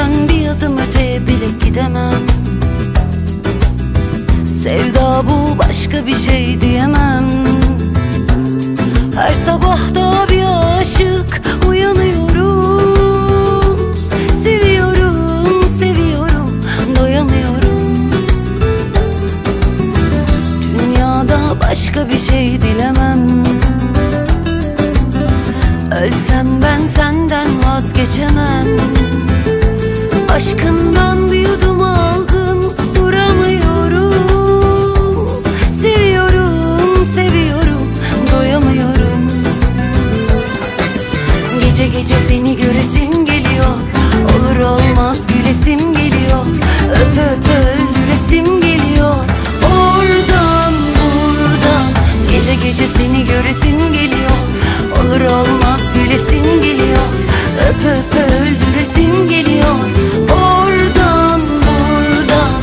Senden bir adım öteye bile gidemem. Sevda bu, başka bir şey diyemem. Her sabah da bir aşık uyanıyorum. Seviyorum, seviyorum, doyamıyorum. Dünyada başka bir şey dilemem. Ölsem ben senden vazgeçemem. Aşkından bir yudum aldım, duramıyorum. Seviyorum, seviyorum, doyamıyorum. Gece gece seni göresim geliyor. Olur olmaz gülesim geliyor. Öp öp öldüresim geliyor. Oradan buradan gece gece seni göresim geliyor. Olur olmaz gülesim geliyor. Öp öp öldüresim geliyor. Oradan buradan.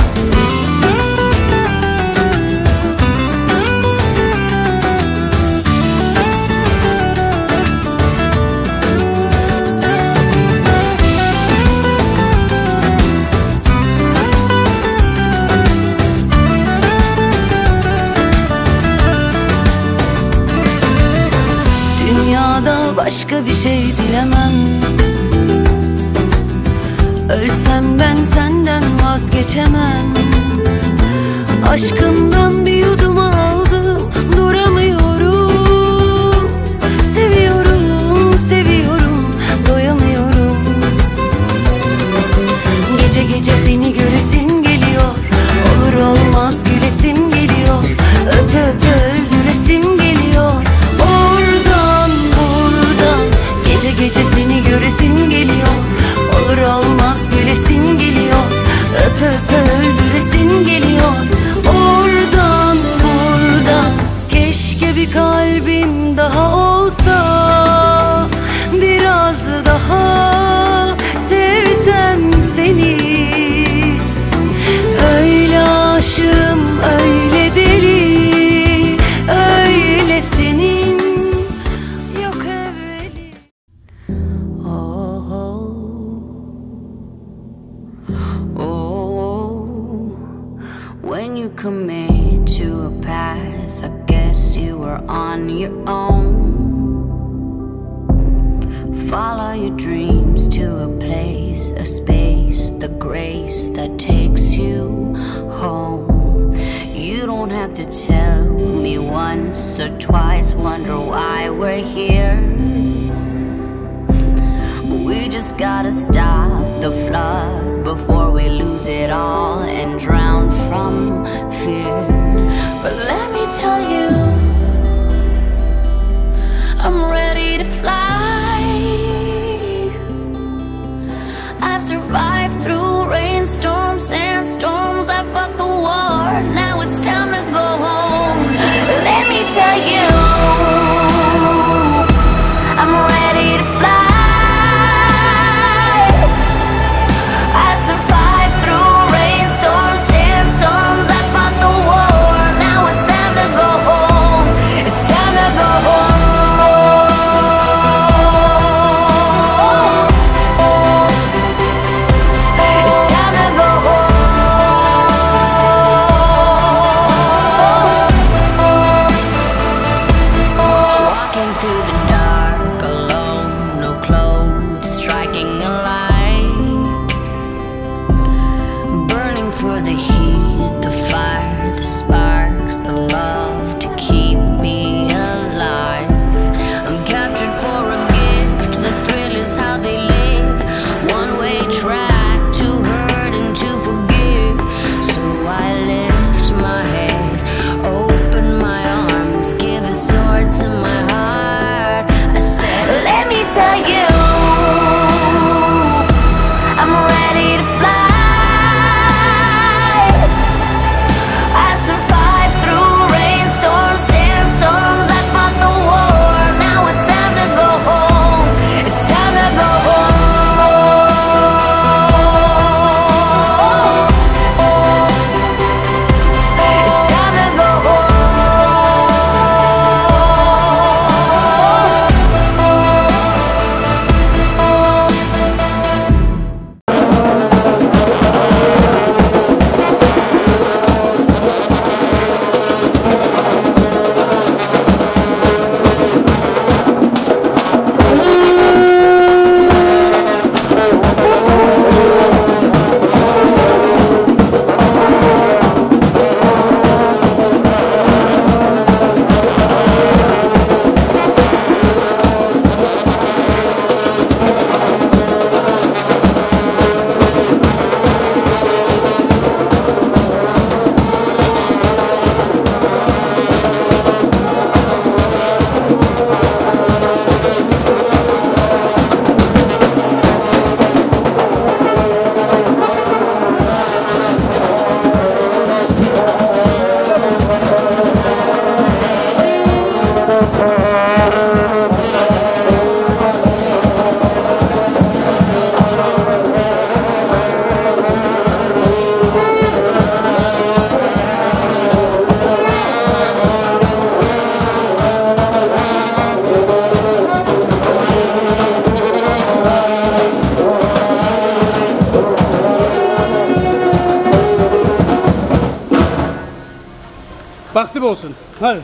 Dünyada başka bir şey dilemem. Ölsem ben senden vazgeçemem. Aşkımdan bir yudum aldım, duramıyorum. Seviyorum, seviyorum, doyamıyorum. Gece gece seni göresim geliyor. Olur olmaz gülesim geliyor. Öp öp öldüresim geliyor. Oradan buradan gece gece seni göresim geliyor. Olur olmaz gülesim geliyor. Öp öp öldüresim geliyor. Oradan buradan. Keşke bir kalbim daha olsa, biraz daha sevsem seni. Öyle aşığım, öyle deli, öyle senin yok evveli. When you commit to a path, I guess you were on your own. Follow your dreams to a place, a space, the grace that takes you home. You don't have to tell me once or twice, wonder why we're here. We just gotta stop the flood before we lose it all and drown from fear. But let me tell you, I'm ready to fly. I've survived through rainstorms, sandstorms, I fought the war, now it's time to go home. Let me tell you, I'm ready to fly. Baktı olsun. Hadi.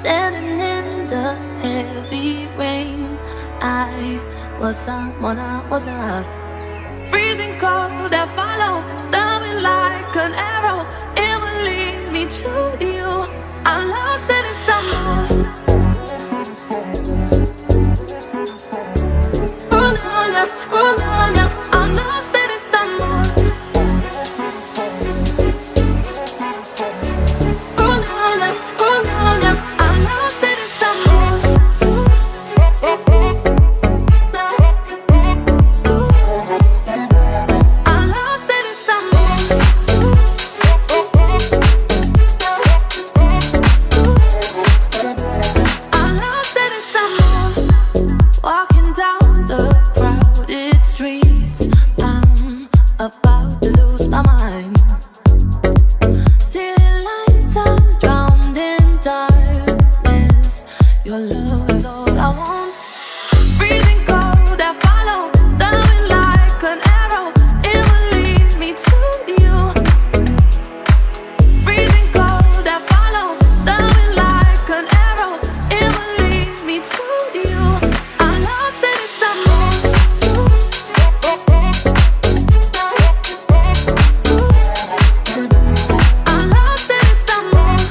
Standing in the heavy rain, I was someone I was not. Freezing cold that followed, coming like an arrow. It will lead me to you. I'm lost in someone. Oh no, no, I'm lost in someone. Oh no, no, I'm lost in someone. I'm lost in someone. I'm lost in someone. Walking down the crowded streets, I'm about to lose my mind. City lights are drowned in darkness. Your love is all I want. Freezing cold that follow, coming like an arrow. It will lead me to you. Freezing cold that follow, coming like an arrow. It will lead me to you. I'm lost in someone. I'm lost in someone.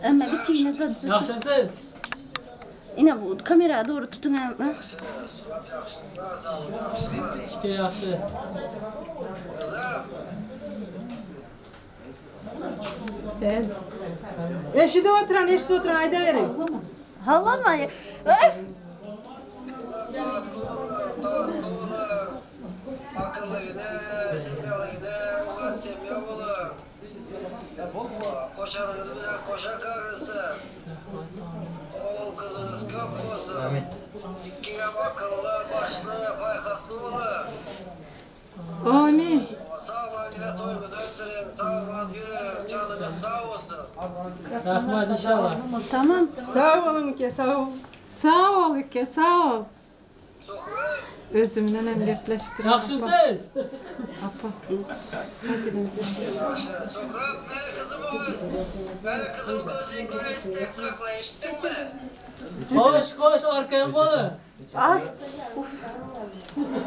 Ama bir çiğne zaten. Yaxshimisiz? Ina bu kameraya doğru tutun ama. Ishga yaxshi. Eshitib o'tiran, haydavering. Hallama. Koşarınız bilen koşa karısı. Oğul kızınız kök olsun. İkkine akıllı, başlı, faykaklı olun. Amin. Sağ yine toyunu döndürün, sağ yürüyün, canınız sağ olsun. Rahmat inşallah. Tamam. Sağ olun uka, sağ ol. Sağ ol uka, sağ ol. Sohbet. Özümden hem gepleştirdim. Yaxshimisiz? Apa. Yaxşı, Sohrab, benim kızım olsun. Benim kızım gözü görüştü, sakla işittin mi? Qo'sh, orqam qo'li. Ay.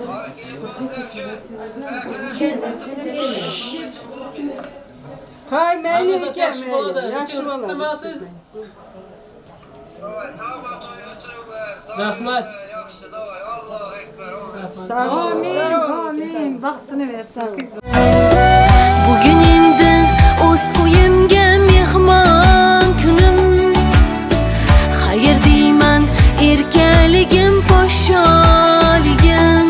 Bak, iyi bulun, Hay mayli Hamma uka, yaxshi bo'ladi. mayli. Yaxshi Ikkingiz bo'ladi. isitmasiz? Rahmat. Yaxşı, davay, Allahu Ekber. Sağ ol. Amin. Vaqtini versin kızım. Bugün endi o'z uyimga mehmon kunim. Xayr deyman erkaligim, podsholigim.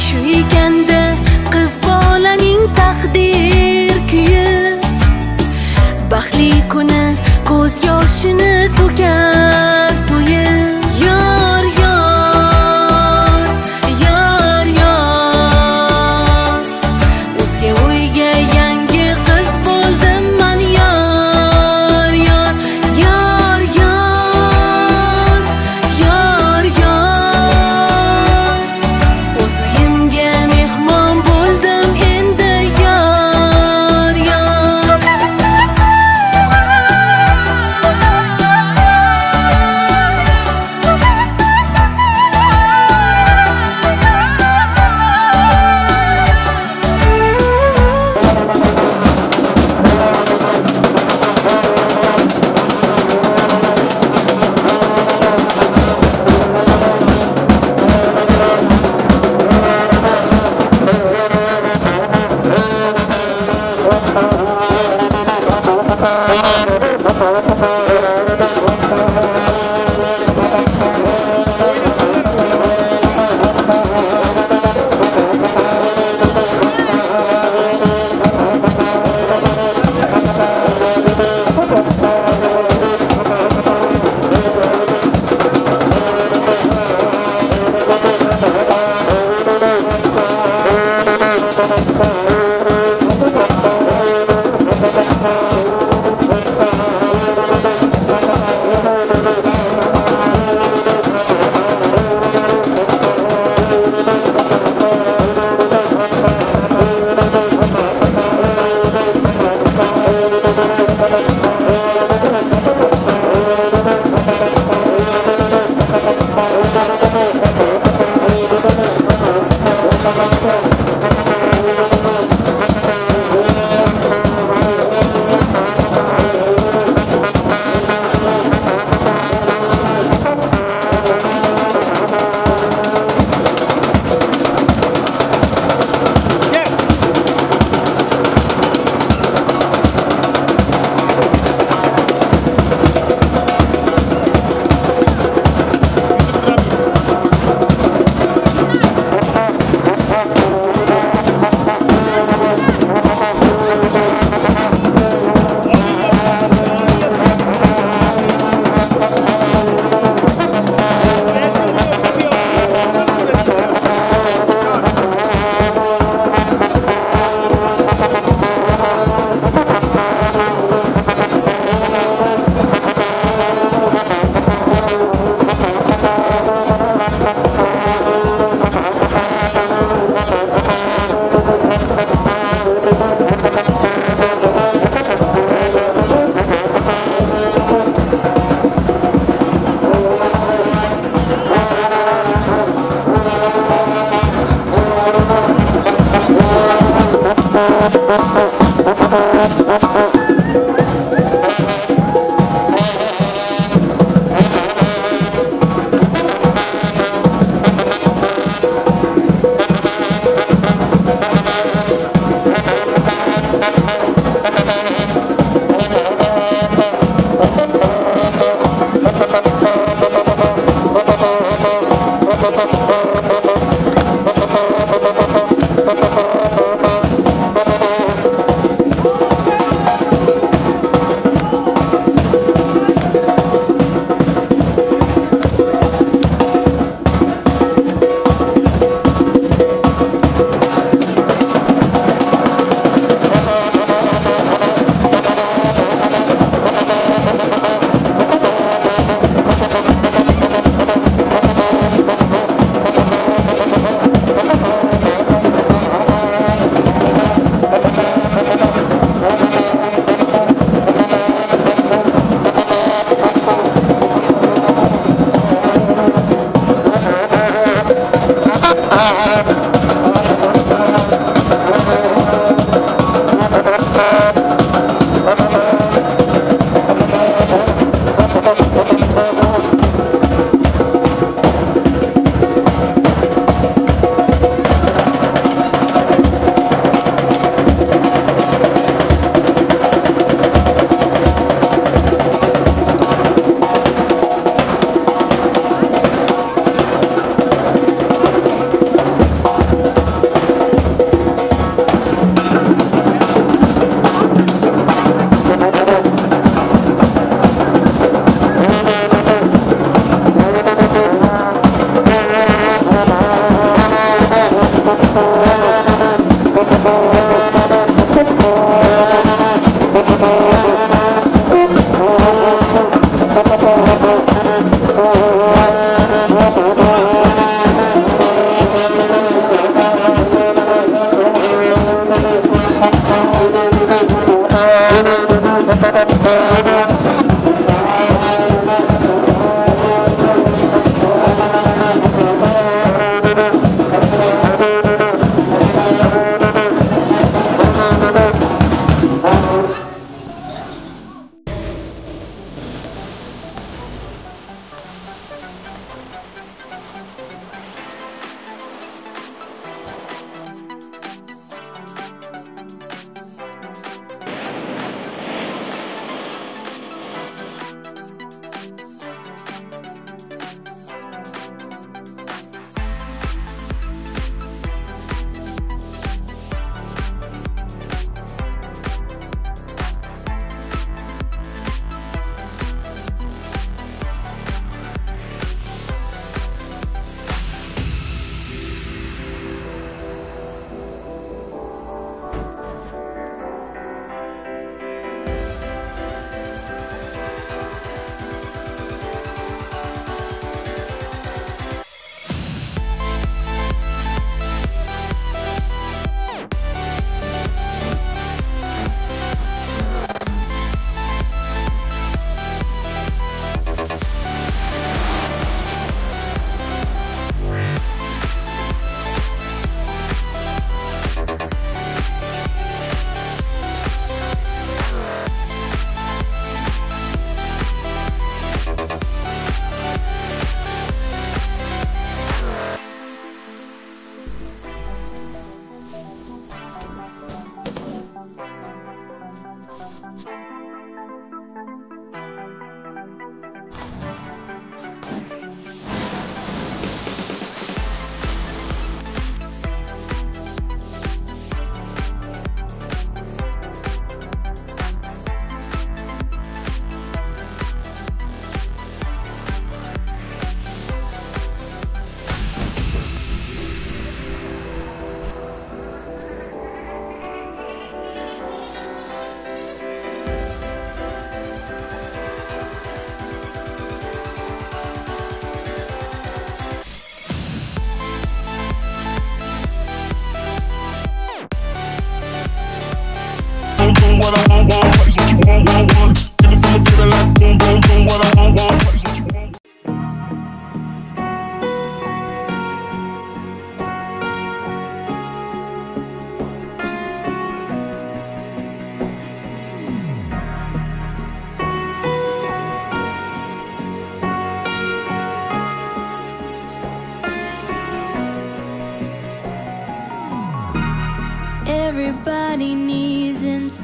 Shu ekanda qiz bolaning taqdir kuyi. Baxtli kuni ko'z yoshini to'kar to'yi. Yor yor, yor yor. O'zga uyga yangi qiz bo'l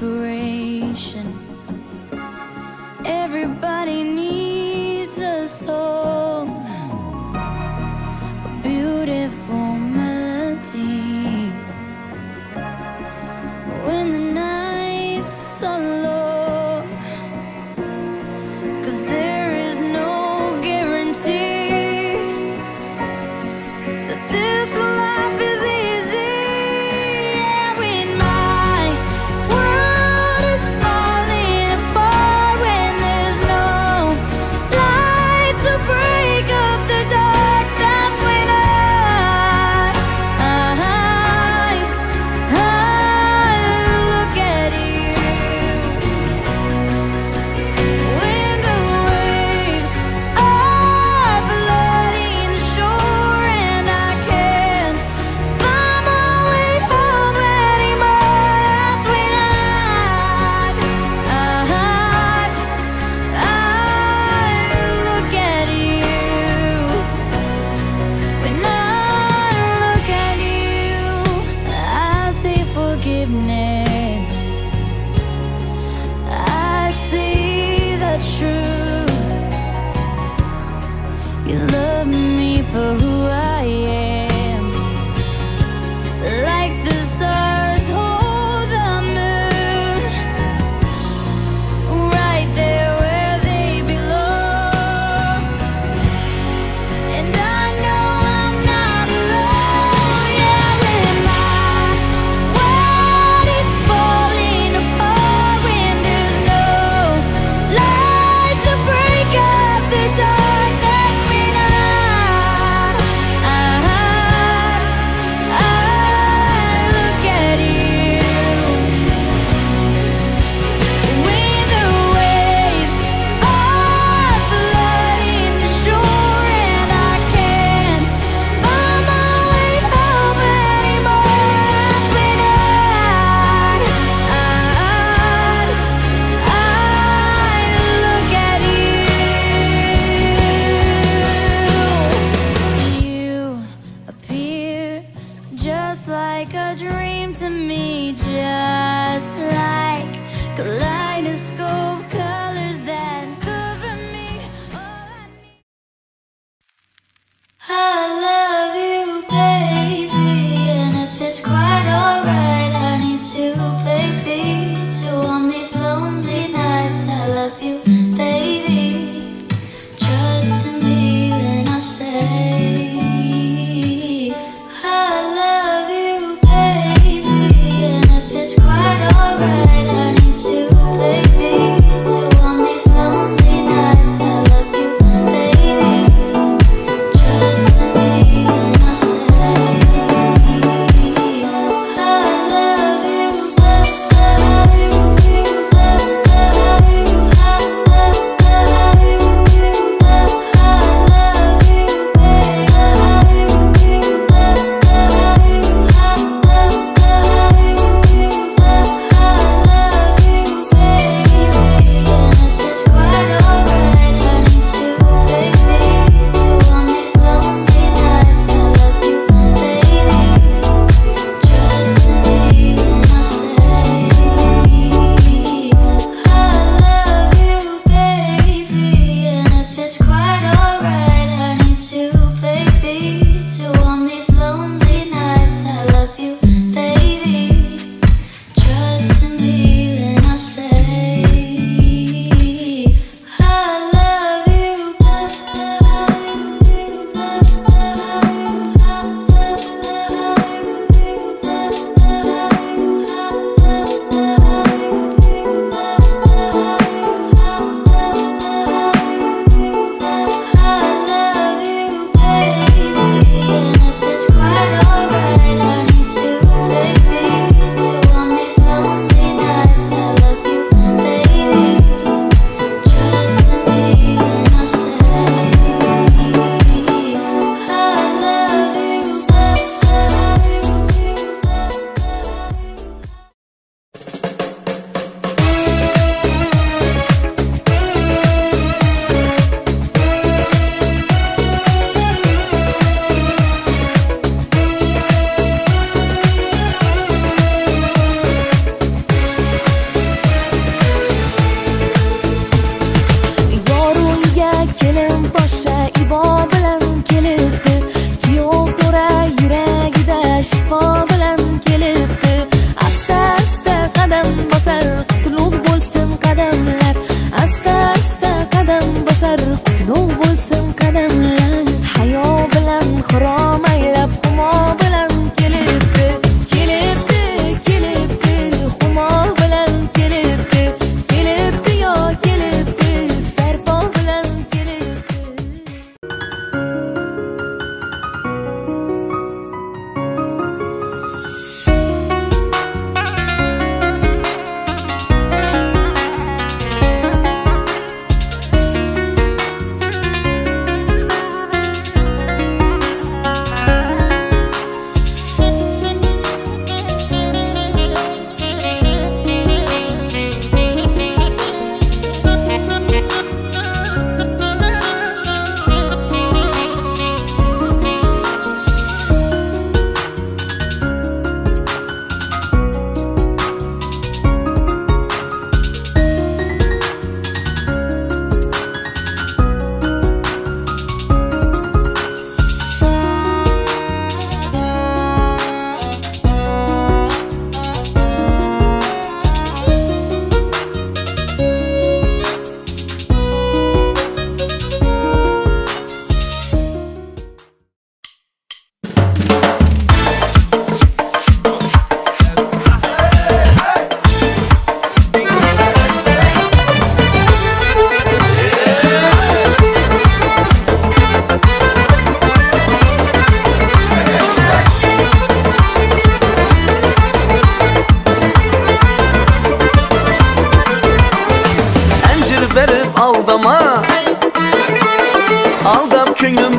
desperation. Everybody needs a song, a beautiful melody. When the nights are long, 'cause there is no guarantee that this life is easy. Yeah, when my world is falling apart, when there's no light to break up the dark, that's when I look at you. When the waves are flooding the shore and I can't find my way home anymore, that's when I look at you. When I look at you, I see forgiveness. I see the truth. You love me for who I am, like the stars hold the moon, right there where they belong. And I know I'm not alone. Yeah, when my world is falling apart, when there's no light to break up the dark, that's when I look at you. When the waves are flooding the shore and I can't find my way home anymore, that's when I look at you. You appear just like a dream to me, just like kaleidoscope colors that cover me. All I need. I love you, baby, and if it's quite alright, I need to, baby, to on these lonely nights. I love you, baby. Trust in me when I say I love you, baby, and if it's quite alright, I need to, baby.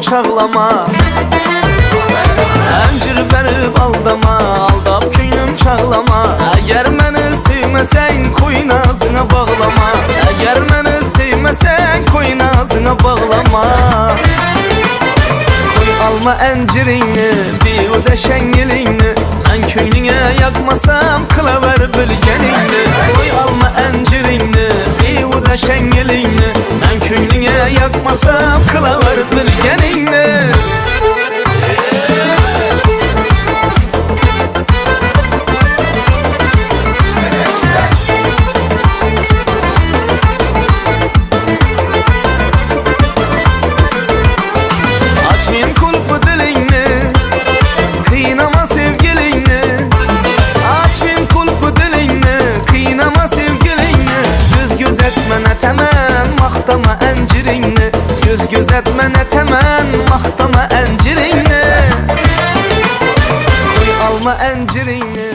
çağlama Əncir verib aldama Aldab könlüm çağlama Əgər məni sevməsən Koy nazına bağlama Əgər məni sevməsən Koy nazına bağlama Koy alma əncirini Bir o da şəngilini Mən könlünə yaqmasam Qılaver bilgənini Koy alma əncirini Bir o da şəngilini Mən könlünə yaqmasam Qılaver bilgənini Maxtama əncirini Göz gözətmənə təmən Maxtama əncirini Koy alma əncirini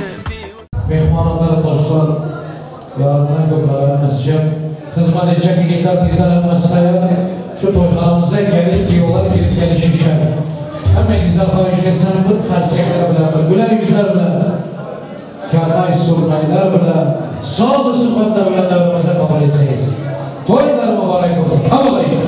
Mehmanlara dostlar Yarından köprülərə məscəm Xizmat edəcək yigitlər dizlərə məsləyə Şu toylarımıza gəlib diyorlar girib gəlişmişər Həmə gizlər xarış etsən bu xərsəklər bilə Gülər yüzlər bilə Kərnay sürməylər bilə Sağlı sübhətlər bilə dəvəməzə qabal etsəyiz Toylar mübarək olsun. Havalayın.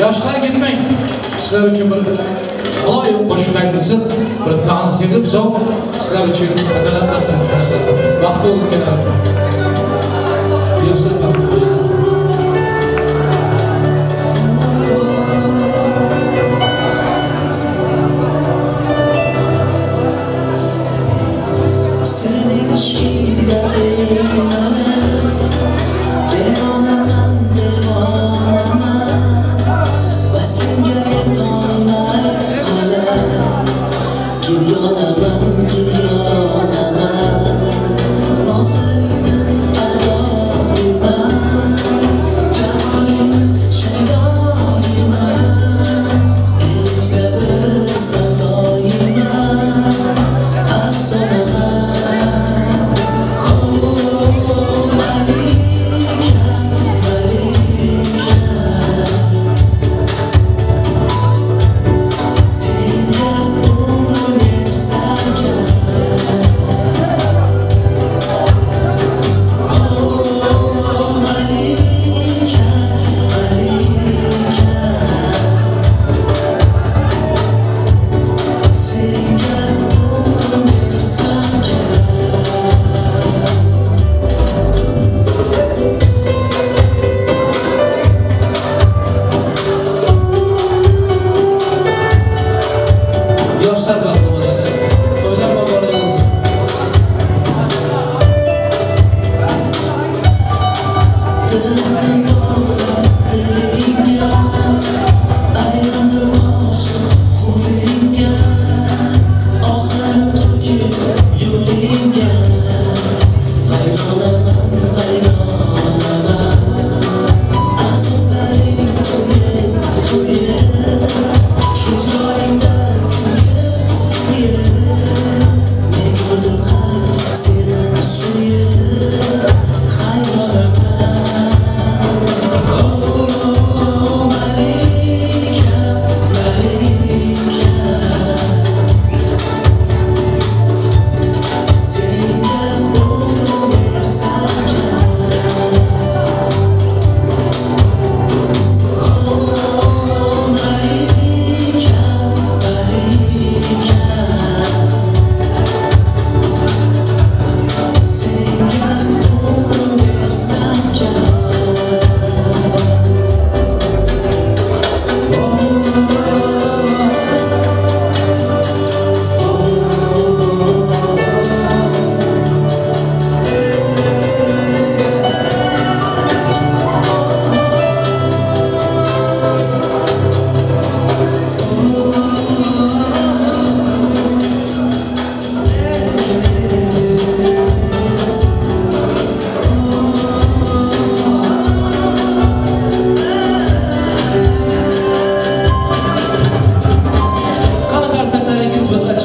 Yaşlar gitmeyin. Sizler için bir olay koşu vergisi, bir dans edip son sizler için adaletler vakti olup gelir.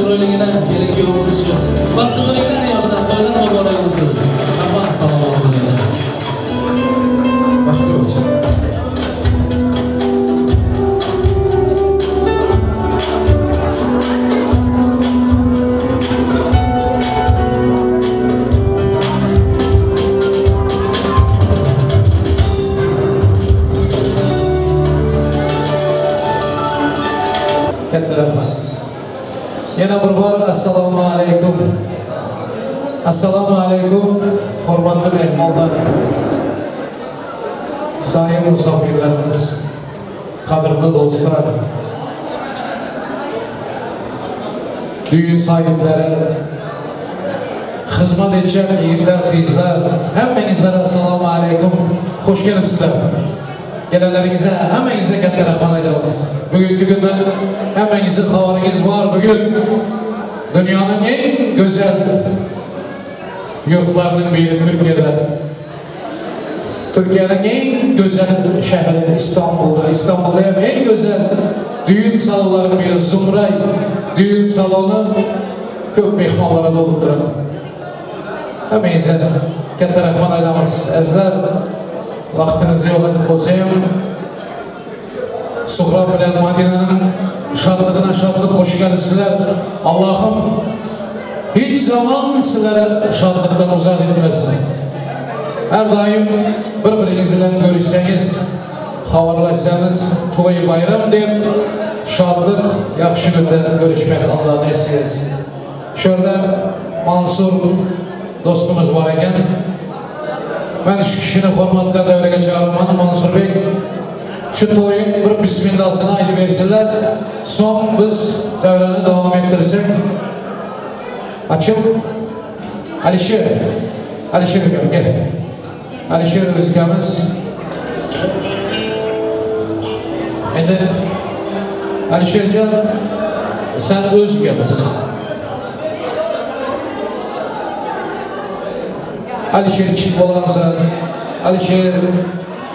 chiroyligina kelin kuyov bo'lishi. Baxtli bo'linglar yoshlar, to'ylar muborak bo'lsin. Hamma salomat bo'linglar. Baxtli bo'lsin. Katta rahmat. Yana bir bor assalomu alaykum. Assalomu alaykum, hurmatli mehmonlar. Sayın musafirlerimiz, qadrli do'stlar, düğün sahipleri, xizmat etgan yigitlar, qizlar, hammangizlarga assalomu alaykum. Xush kelibsizlar. Gelenleringizə, həmmənizə katta rahmat aytamiz. Bugünkü gündən həmmənizin xabarınız var. Bugün dünyanın en güzel yurtlarının biri Türkiye'de. Türkiye'nin en güzel şehri İstanbul'da. İstanbul'da en güzel düğün salonlarının biri Zumray. Düğün salonu köp mehmanlara dolup duran. Həmmənizə katta rahmat aytamiz. Əzizlər, vaxtınızı yox edib qo'sayım. Suhrob bilan Madinaning şadlığına şadlık qo'shib kelibsizlar. Allohim hech zaman sizlarni şadlıktan uzak etmesin. Her daim bir-biringiz bilan görüşseniz, xabarlaşsanız, to'y bayram deb şadlık yaxshi kunda görüşmek Allah nasip etsin. Şurada Mansur dostumuz var ekan. Ben şu kişinin hurmatla devreye çağırman Mansur Bey. Şu toyun bir bismillahsını aydı versinler. Son biz devreni devam ettirsek. Açıl. Alişir. Alişir gel. Alişir özgemiz. Şimdi Alişircan sen özgemiz. Alişir çık olansan, Alişir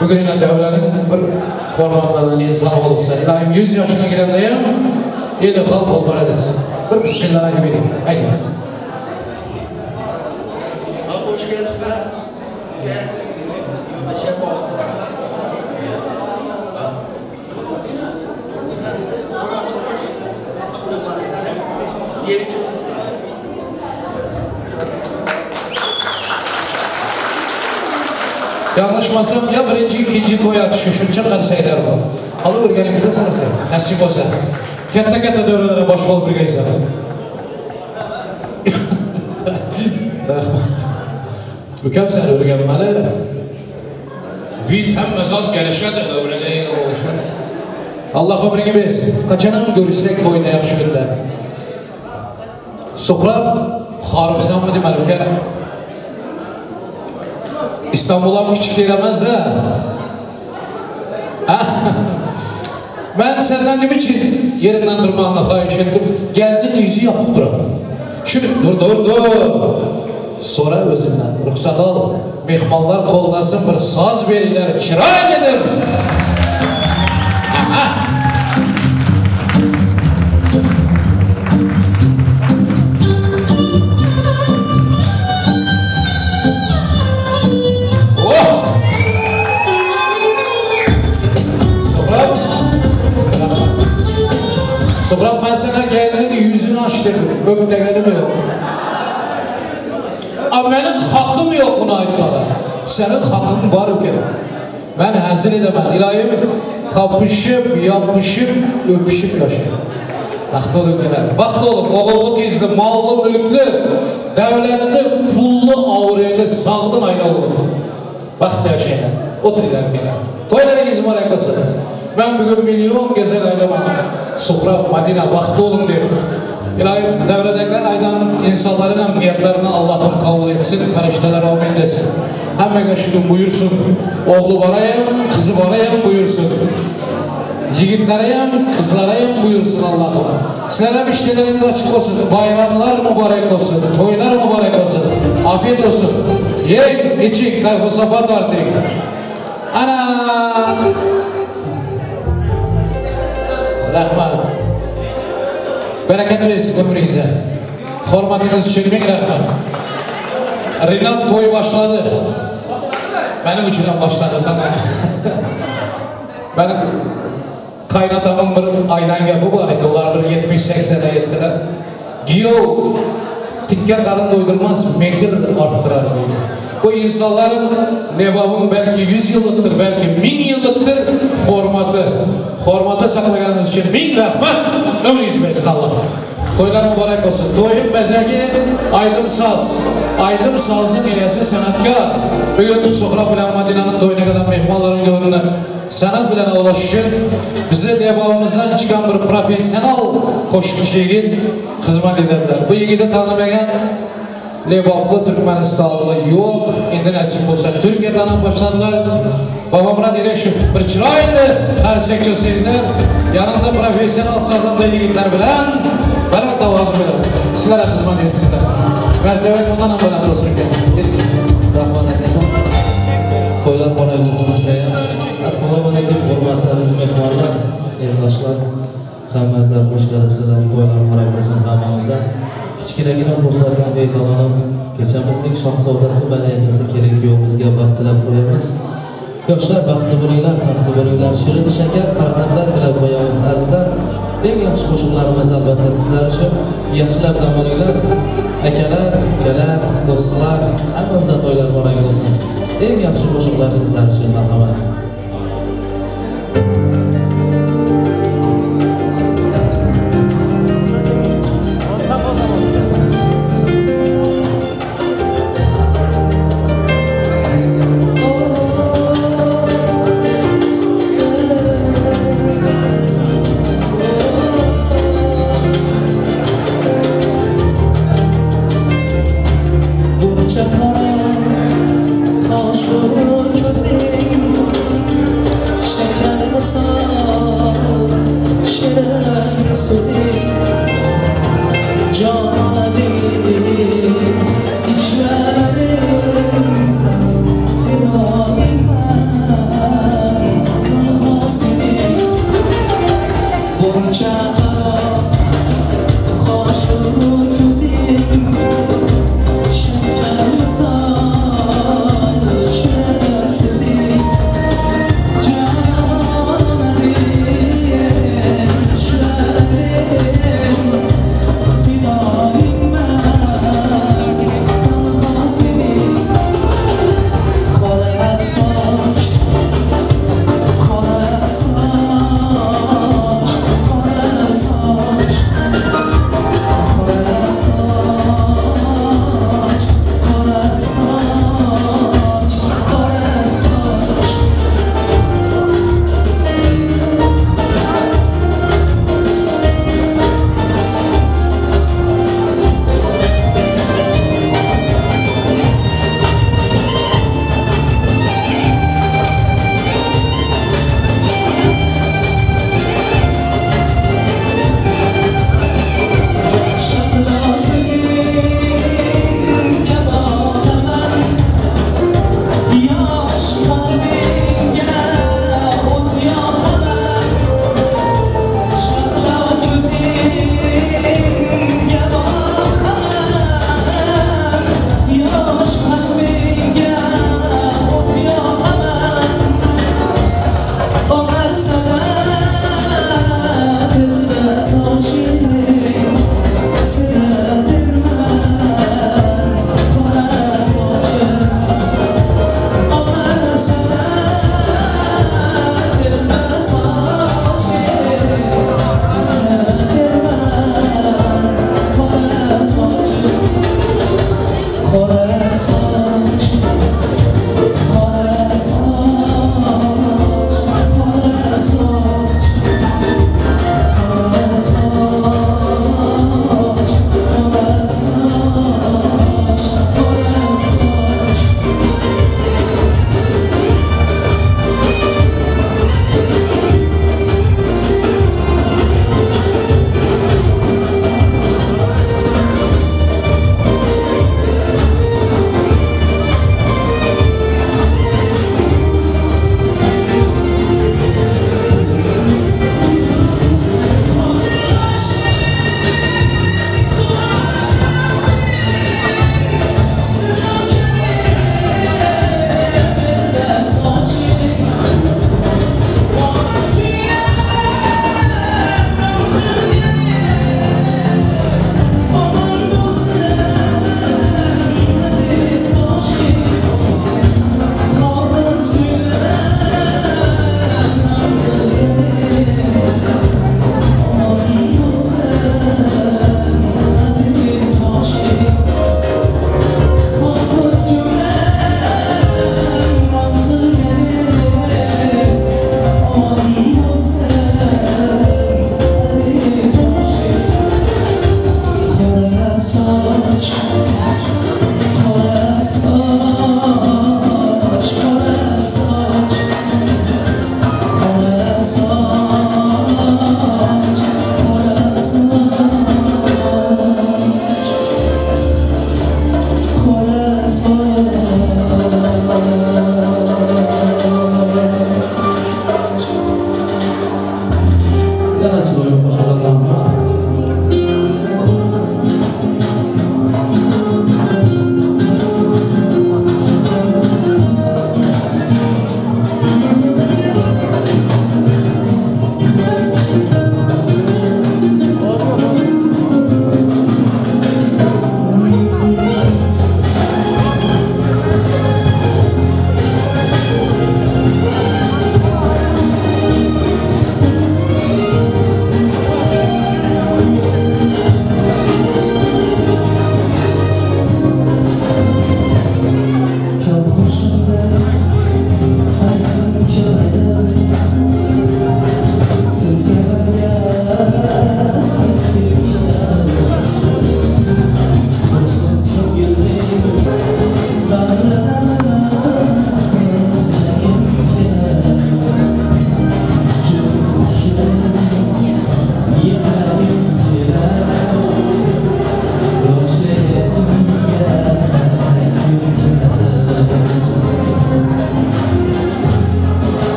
bugün yine devrenin bir formatlarından insan olursa, ilahim 100 yaşına girendeyim, yedi halk olmalı edesin. Bir bismillahirrahmanirrahim. Haydi. Hoş geldiniz. Gel. Aşağı bak. Yeri çok. Yanlışmasam ya birinci, ikinci toy atışı, şunca qarsaylar var. Alı örgenimizde sanatlar, nasip olsa. Katta dövrelere baş bol bir gaysa. Rahmat. Mükemmel sen örgenmeli. Vid hem mezat gelişe de dövrelere oluşa. Allah ömrünü versin. Kaçanam görüşsek toyuna yaxşı günler. Suhrob, xaribsan mı demelim ki? İstanbul'a küçük değilemez de. Ben senden ne biçim yerinden durmağına xahiş ettim. Geldin yüzü yapıp duram. Şimdi dur. Sonra özünden ruhsat al. Mehmanlar kollasın bir saz verirler. Çırak edin. Suhrob, ben sana geldiğinde yüzünü aç dedim. Öptegenim yok. Ama benim hakkım yok buna aytmağa. Senin hakkın var ki. Ben hazır edemem. İlahim kapışıp, yapışıp, öpüşüp yaşayayım. Baktı olun gene. Baktı olun. Oğulluk izli, mallı, mülklü, devletli, pullu, avreli, sağdın ayna olun. Baktı yaşayın. Otur iler gene. Toylarınız mübarek olsun. Ben bugün milyon gezer aylamam. Suhrob, Madina, baktı olun diyor. İlahim devredeki aydan insanların emniyetlerini Allah'ım kabul etsin, perişteler amin desin. Hemen şunu buyursun, oğlu varayım, kızı varayım buyursun. Yiğitlereyim, kızlarayım buyursun Allah'ım. Sizlere işleriniz açık olsun, bayramlar mübarek olsun, toylar mübarek olsun. Afiyet olsun. Yiyin, için, kayfı sapat artık. Ana! Rahmat. Bereket versin ömrünüze. Hürmetiniz için ming rahmat. Rinat to'y başladı. Benim için başladı, tamam. Benim kaynatamın bir aydan yapı bu ayda. Onlar bir 70-80'e yettiler. Giyo tikke karın doydurmaz, mehir arttırar. Bu insanların nebabın belki 100 yıllıktır, belki 1000 yıllıktır hürmatı saklayanınız için ming rahmat. Ömrünüz versin Allah. Toylar mübarek olsun. Toyun bezegi Aydım Saz'ın iyisi sanatkar. Bugün Suhra bilen Madina'nın toyuna kadar mehmanların gönlüne sanat bilen ulaşışın bize devamımızdan çıkan bir profesyonel koşmuş yigit hizmet ederler. Bu yigiti tanımayan Lebaplı Türkmenistanlı yok. Şimdi nasip olsa Türkiye tanım başladılar. Babamla Direşim bir çıraydı. Her sektör seyirciler. Yanında profesyonel sazanda yigitler bilen Berat Davazı bilen. Sizlere hizmet etsinler. Mertebe ondan ambulan olsun ki. Rahman Efendim. Toylar konağımızın size. Assalomu alaykum, hurmatli aziz mehmonlar, eldoshlar. Hammangizlar xush kelibsizlar. Toylar muborak bo'lsin hammamizga. Kichkinagina fursatdan foydalanib, kechamizning shohzodasi Malayakasi keling kuyovimizga baxt tilab qo'yamiz. Yoshlar baxtli bo'linglar, taniqli bo'linglar, shirin shakar farzandlar tilab qo'yamiz azizlar. Eng yaxshi qo'shiqlarimiz albatta sizlar uchun. Yaxshilab dam olinglar. Akalar, ukalar, do'stlar, hammamizga to'ylar muborak bo'lsin. Eng yaxshi qo'shiqlar sizlar uchun, marhamat. Ko'zing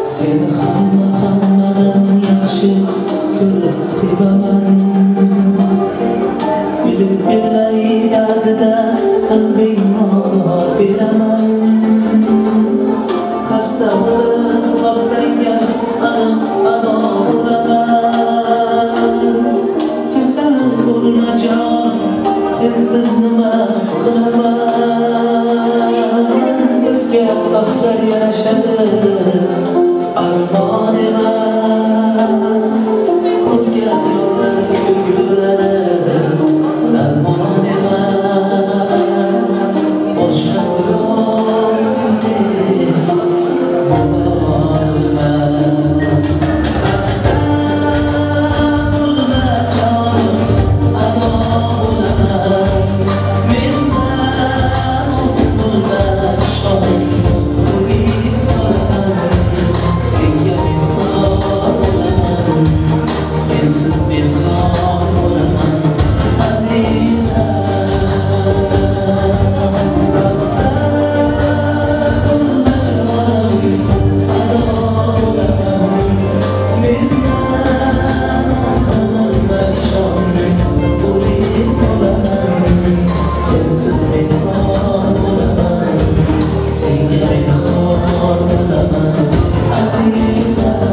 Sen hammadan yaxshi ko'rib sevaman. Bilib bilay ba'zida qalbing ozor beraman. Xasta bo'lib qolsang aniq ado bo'laman. Kasal bo'lma jonim, sensiz nima qilaman. Bizga baxtlar yarashadi, armon emas. O'zga yo'llar kulgulari, darmon emas. Boshqa yo'l sendek bormas. Xasta bo'lma jonim, ado bo'laman. Mendan bo'lma shonim, umid qilaman. Senga men zor bo'laman, sensiz men xor bo'laman. Azizam, xasta bo'lma jonim, ado bo'laman. Mendan bo'lma shonim, umid qilaman. Sensiz men zor bo'laman, senga men xor bo'laman. Azizam.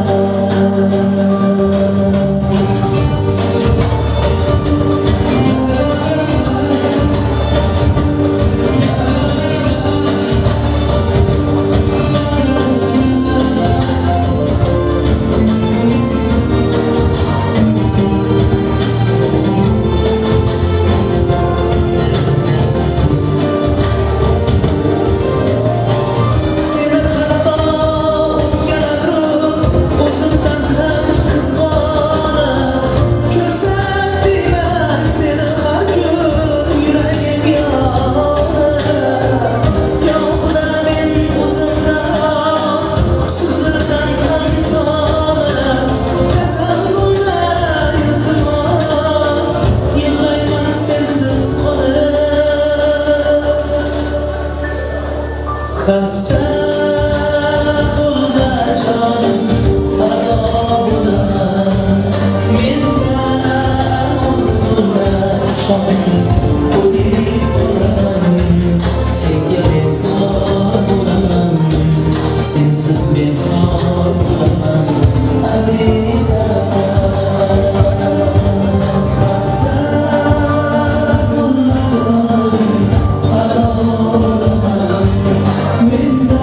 Seni hatto o'zgalar o'zimdan ham qizg'onib ko'rsam deyman seni har kun yuragim yonib. Gohida men o'zimdan rost so'zlardan ham tonib. Kasal bo'lma iltimos, yig'layman sensiz qolib. Xasta bo'lma jonim, ado bo'laman. Mendan bo'lma shonim, umid qilaman. Senga men zor bo'laman, sensiz men xor bo'laman. Azizam, xasta bo'lma jonim, ado bo'laman. Mendan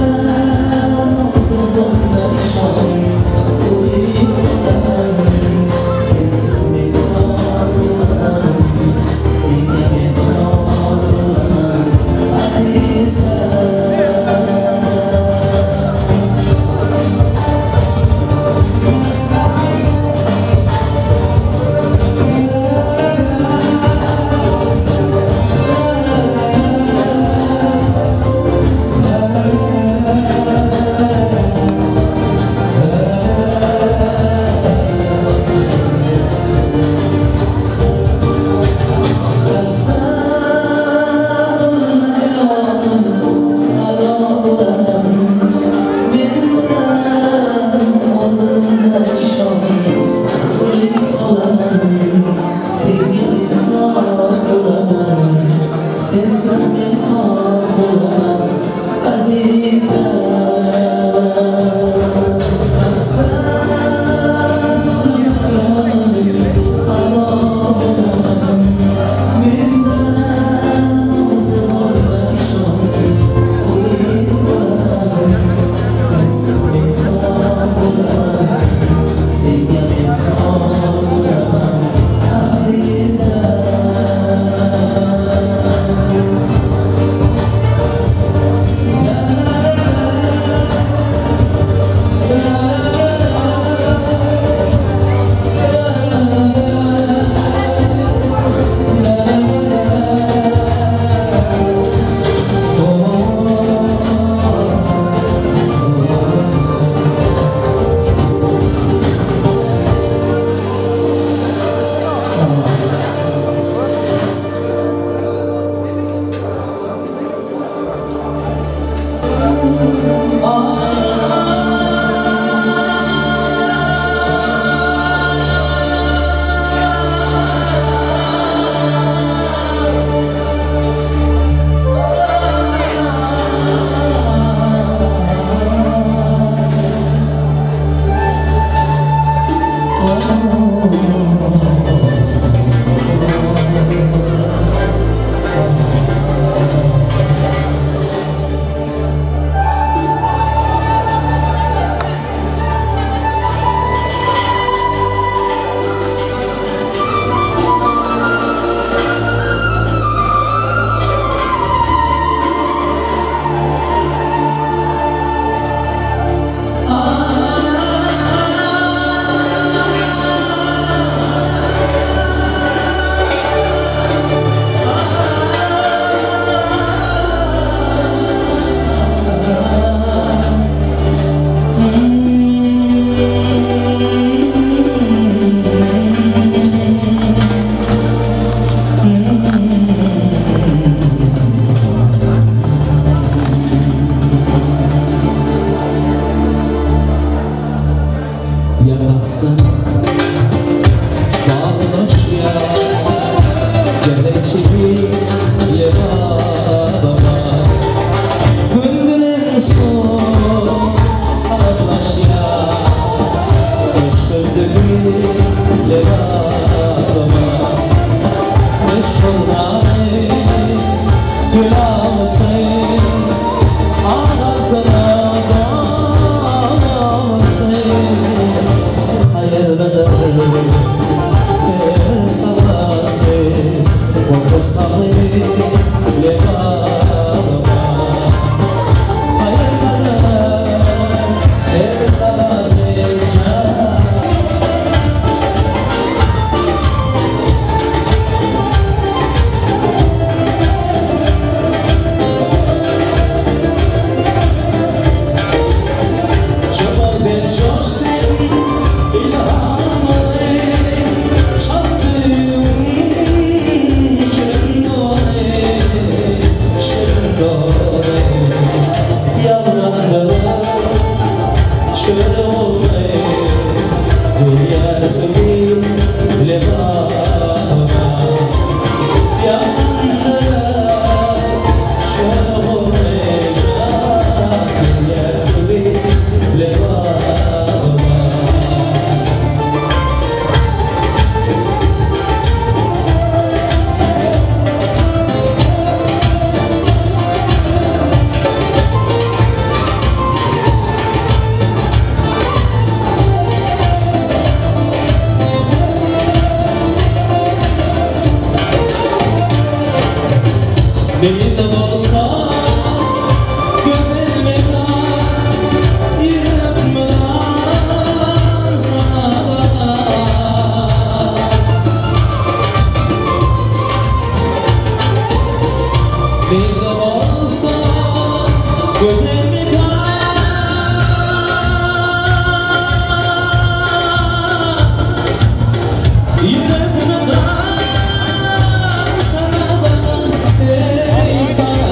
Sana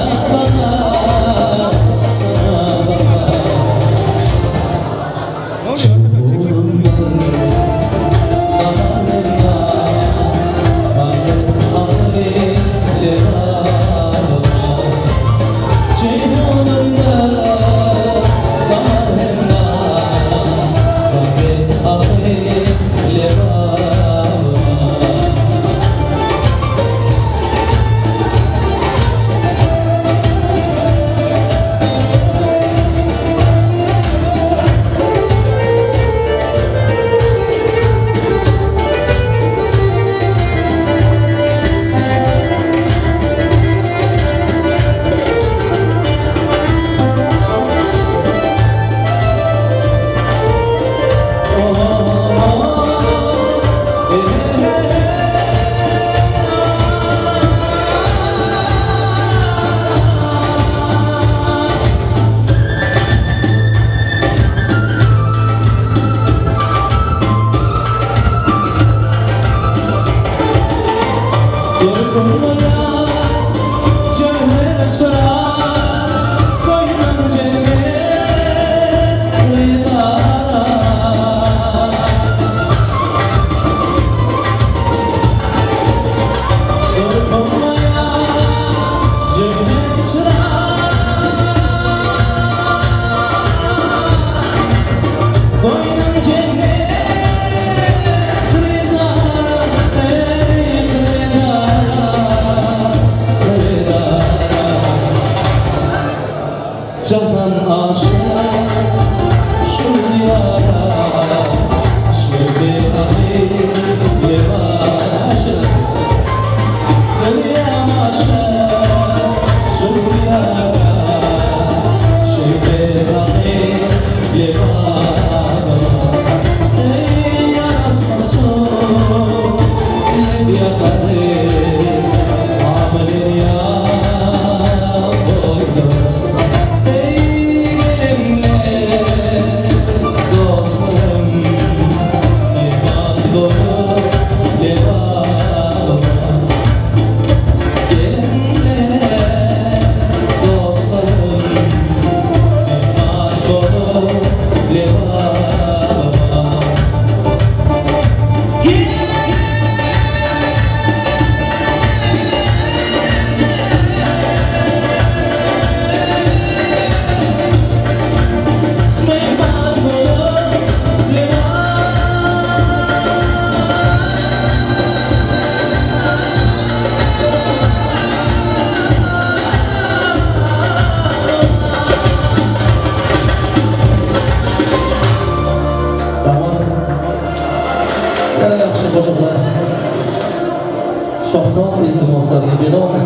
Şahsan iltimaslarga binoan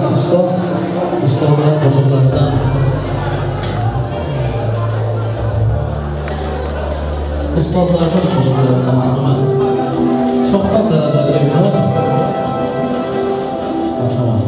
ustozlar qo'shiqlaridan ustozlarimiz qo'shiqlaridan marhamat. Şahsan talablariga binoan marhamat.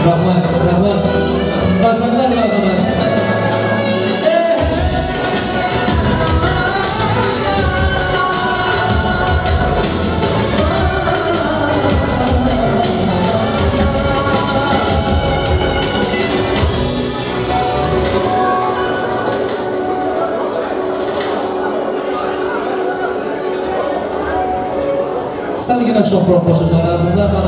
Rahmat. Kazanlar var bana. Salgina shohroq qo'shiqlar azizlar.